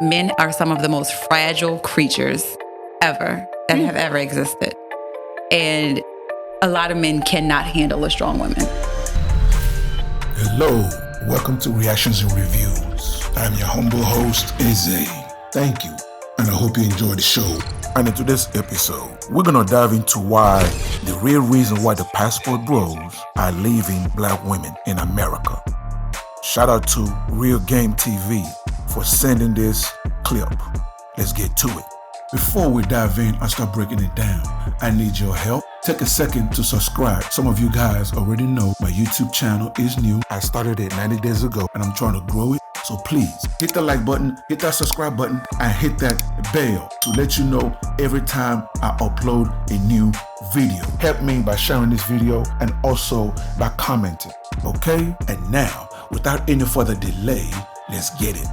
men are some of the most fragile creatures ever that have ever existed. And a lot of men cannot handle a strong woman. Hello, welcome to Reactions and Reviews. I'm your humble host, FAYZED. Thank you, and I hope you enjoy the show. And in today's episode, we're gonna dive into why the real reason why the passport bros are leaving black women in America. Shout out to Real Game TV for sending this clip. Let's get to it. Before we dive in and start breaking it down, I need your help. Take a second to subscribe. Some of you guys already know my YouTube channel is new. I started it 90 days ago and I'm trying to grow it. So please hit the like button, hit that subscribe button, and hit that bell to let you know every time I upload a new video. Help me by sharing this video and also by commenting, okay? And now, without any further delay, let's get it.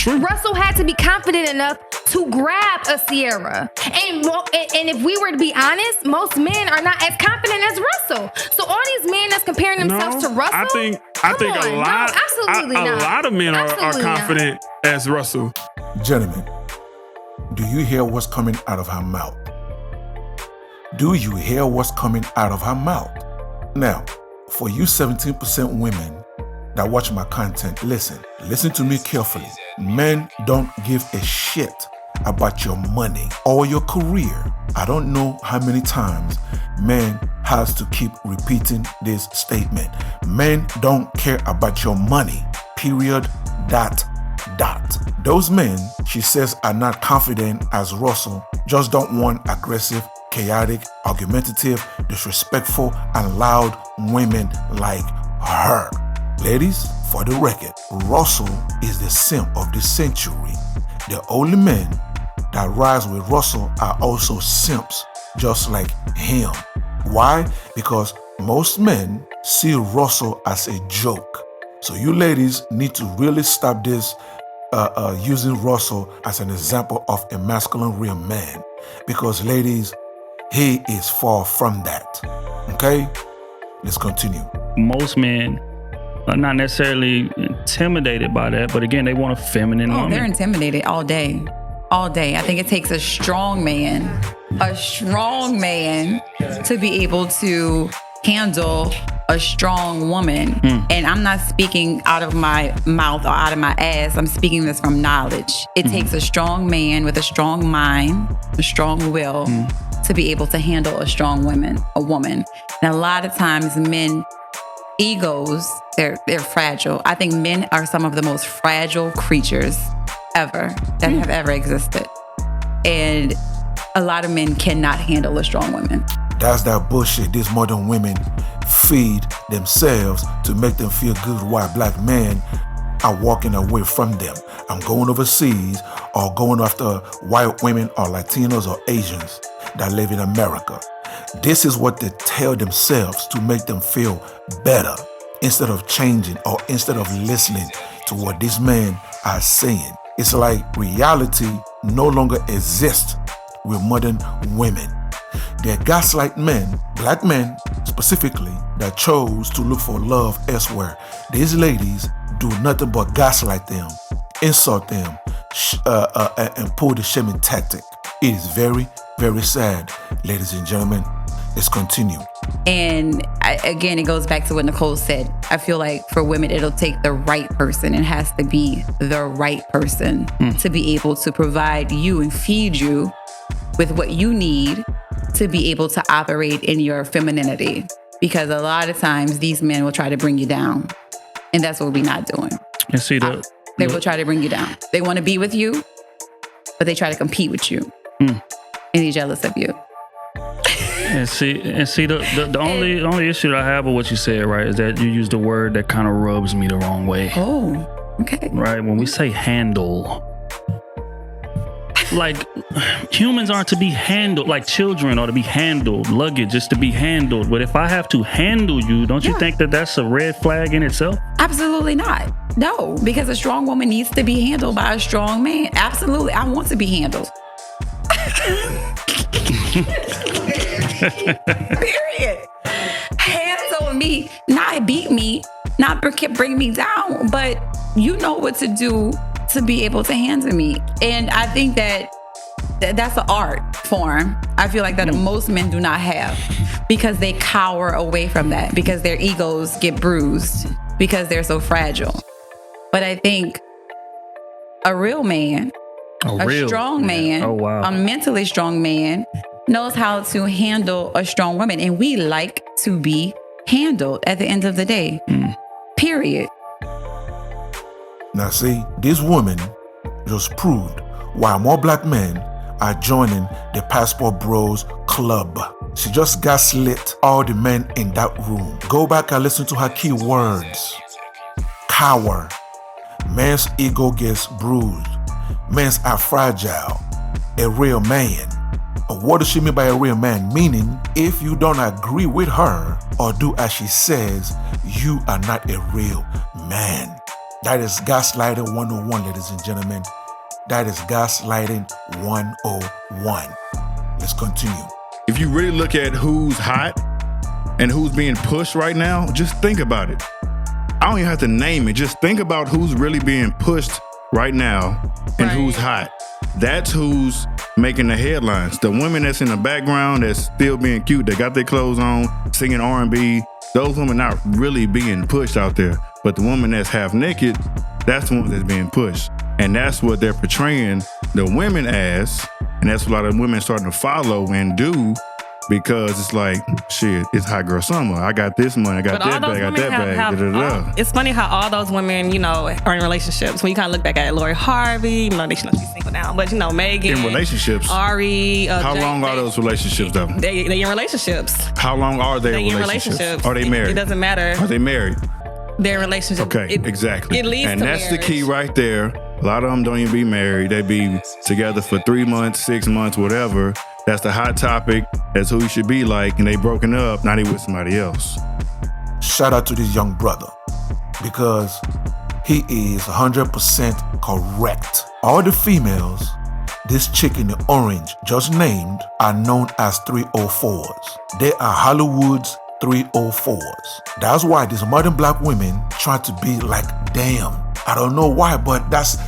Russell had to be confident enough to grab a Sierra. And if we were to be honest, most men are not as confident as Russell. So all these men that's comparing themselves to Russell, I think a lot of men are confident as Russell. Gentlemen, do you hear what's coming out of her mouth? Do you hear what's coming out of her mouth? Now, for you 17% women that watch my content, listen to me carefully. Men don't give a shit about your money or your career. I don't know how many times men has to keep repeating this statement. Men don't care about your money, period, ... Those men, she says, are not confident as Russell, just don't want aggressive, chaotic, argumentative, disrespectful, and loud women like her. Ladies, for the record, Russell is the simp of the century. The only men that rise with Russell are also simps, just like him. Why? Because most men see Russell as a joke. So you ladies need to really stop this using Russell as an example of a masculine real man. Because ladies, he is far from that. Okay? Let's continue. Most men are not necessarily intimidated by that, but again, they want a feminine woman. They're intimidated all day. All day. I think it takes a strong man to be able to handle a strong woman. And I'm not speaking out of my mouth or out of my ass. I'm speaking this from knowledge. It takes a strong man with a strong mind, a strong will to be able to handle a strong woman. And a lot of times men, egos, they're fragile. I think men are some of the most fragile creatures ever that have ever existed. And a lot of men cannot handle a strong woman. That's that bullshit these modern women feed themselves to make them feel good while black men are walking away from them. I'm going overseas or going after white women or Latinos or Asians that live in America. This is what they tell themselves to make them feel better instead of changing or instead of listening to what these men are saying. It's like reality no longer exists with modern women. They're gaslight men, black men specifically, that chose to look for love elsewhere. These ladies do nothing but gaslight them, insult them, and pull the shaming tactic. It is very, very sad, ladies and gentlemen. Let's continue. And again, it goes back to what Nicole said. I feel like for women, it'll take the right person. It has to be the right person to be able to provide you and feed you with what you need to be able to operate in your femininity. Because a lot of times these men will try to bring you down. And that's what we're not doing. And see they will try to bring you down. They want to be with you, but they try to compete with you. And they're jealous of you. And see, the only issue that I have with what you said, right, is that you used a word that kind of rubs me the wrong way. Oh, okay. Right, when we say handle, like humans aren't to be handled, like children are to be handled, luggage is to be handled. But if I have to handle you, don't you think that that's a red flag in itself? Absolutely not. No, because a strong woman needs to be handled by a strong man. Absolutely. I want to be handled. Period. Handle me, not beat me, not bring me down, but you know what to do to be able to handle me. And I think that that's an art form. I feel like that most men do not have, because they cower away from that, because their egos get bruised, because they're so fragile. But I think a real man, a strong man, a mentally strong man knows how to handle a strong woman. And we like to be handled at the end of the day. Period. Now see, this woman just proved why more black men are joining the Passport Bros Club. She just gaslit all the men in that room. Go back and listen to her key words. Cower. Men's ego gets bruised. Men's are fragile. A real man. What does she mean by a real man? Meaning, if you don't agree with her or do as she says, you are not a real man. That is gaslighting 101, ladies and gentlemen. That is gaslighting 101. Let's continue. If you really look at who's hot and who's being pushed right now, just think about it. I don't even have to name it. Just think about who's really being pushed right now and who's hot. That's who's making the headlines. The women that's in the background that's still being cute, they got their clothes on, singing R&B, those women not really being pushed out there. But the woman that's half naked, that's the one that's being pushed. And that's what they're portraying the women as. And that's what a lot of women starting to follow and do, because it's like, shit, it's hot girl summer. I got this money, I got that bag, I got that bag. It's funny how all those women, you know, are in relationships. When you kind of look back at Lori Harvey, you know, they should not be single now, but you know, Megan. In relationships? Ari. How long are those relationships though? They in relationships. How long are they in relationships? Are they married? It doesn't matter. Are they married? Their relationship. Okay, exactly. It leads and to that's marriage. The key right there. A lot of them don't even be married. They be together for 3 months, 6 months, whatever. That's the hot topic. That's who you should be like. And they broken up. Now they with somebody else. Shout out to this young brother, because he is 100% correct. All the females this chick in the orange just named are known as 304s. They are Hollywood's 304s. That's why these modern black women try to be like them. I don't know why, but that's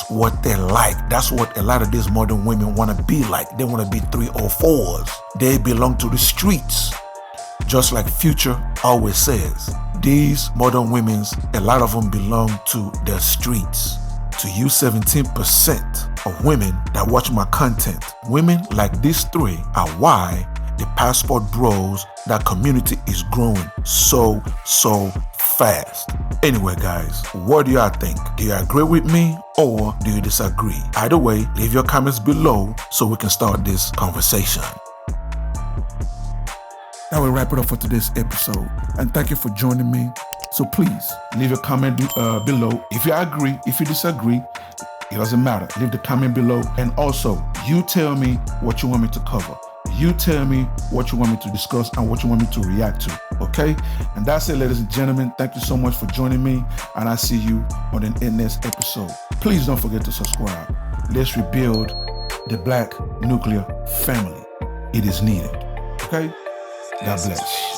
what they like. That's what a lot of these modern women want to be like. They want to be 304s. They belong to the streets. Just like Future always says, these modern women, a lot of them belong to the streets. To you 17% of women that watch my content, women like these three are why the Passport Bros, that community is growing so fast. Anyway, guys, what do y'all think? Do you agree with me or do you disagree? Either way, leave your comments below so we can start this conversation. That will wrap it up for today's episode. And thank you for joining me. So please, leave a comment below. If you agree, if you disagree, it doesn't matter. Leave the comment below. And also, you tell me what you want me to cover. You tell me what you want me to discuss and what you want me to react to, okay? And that's it, ladies and gentlemen. Thank you so much for joining me, and I'll see you on the next episode. Please don't forget to subscribe. Let's rebuild the Black nuclear family. It is needed, okay? God bless.